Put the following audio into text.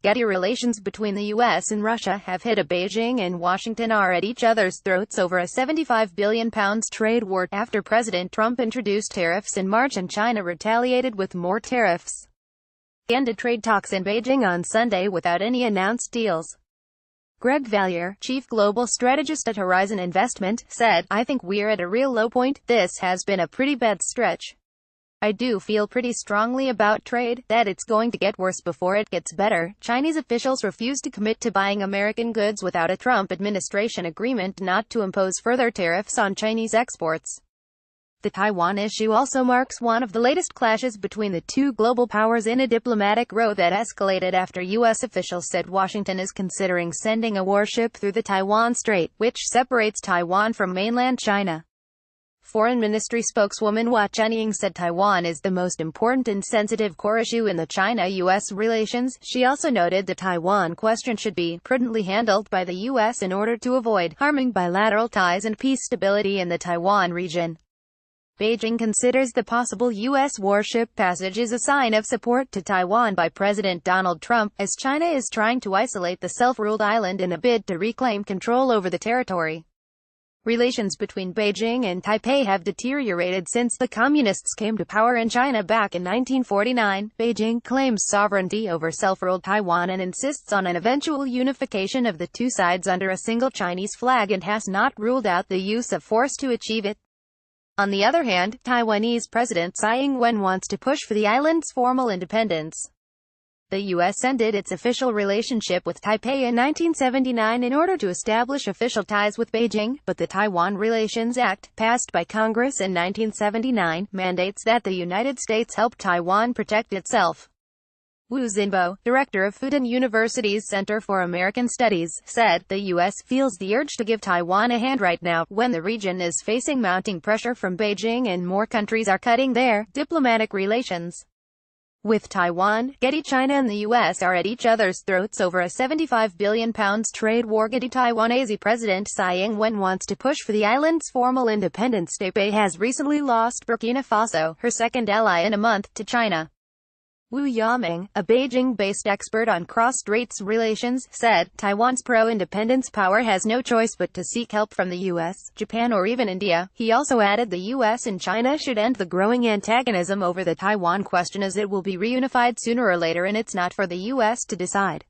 Getty. Relations between the U.S. and Russia have hit a Beijing and Washington are at each other's throats over a £75 billion trade war, after President Trump introduced tariffs in March and China retaliated with more tariffs. Ended trade talks in Beijing on Sunday without any announced deals. Greg Valliere, chief global strategist at Horizon Investment, said, "I think we're at a real low point. This has been a pretty bad stretch. I do feel pretty strongly about trade, that it's going to get worse before it gets better." Chinese officials refused to commit to buying American goods without a Trump administration agreement not to impose further tariffs on Chinese exports. The Taiwan issue also marks one of the latest clashes between the two global powers in a diplomatic row that escalated after U.S. officials said Washington is considering sending a warship through the Taiwan Strait, which separates Taiwan from mainland China. Foreign Ministry spokeswoman Hua Chunying said Taiwan is the most important and sensitive core issue in the China-U.S. relations. She also noted the Taiwan question should be prudently handled by the U.S. in order to avoid harming bilateral ties and peace stability in the Taiwan region. Beijing considers the possible U.S. warship passage as a sign of support to Taiwan by President Donald Trump, as China is trying to isolate the self-ruled island in a bid to reclaim control over the territory. Relations between Beijing and Taipei have deteriorated since the Communists came to power in China back in 1949. Beijing claims sovereignty over self-ruled Taiwan and insists on an eventual unification of the two sides under a single Chinese flag and has not ruled out the use of force to achieve it. On the other hand, Taiwanese President Tsai Ing-wen wants to push for the island's formal independence. The U.S. ended its official relationship with Taipei in 1979 in order to establish official ties with Beijing, but the Taiwan Relations Act, passed by Congress in 1979, mandates that the United States help Taiwan protect itself. Wu Xinbo, director of Fudan University's Center for American Studies, said, "The U.S. feels the urge to give Taiwan a hand right now, when the region is facing mounting pressure from Beijing and more countries are cutting their diplomatic relations with Taiwan." Getty. China and the U.S. are at each other's throats over a £75 billion trade war. Getty. Taiwanese President Tsai Ing-wen wants to push for the island's formal independence. Taipei has recently lost Burkina Faso, her second ally in a month, to China. Wu Yaming, a Beijing-based expert on cross-straits relations, said, "Taiwan's pro-independence power has no choice but to seek help from the U.S., Japan or even India." He also added the U.S. and China should end the growing antagonism over the Taiwan question, as it will be reunified sooner or later and it's not for the U.S. to decide.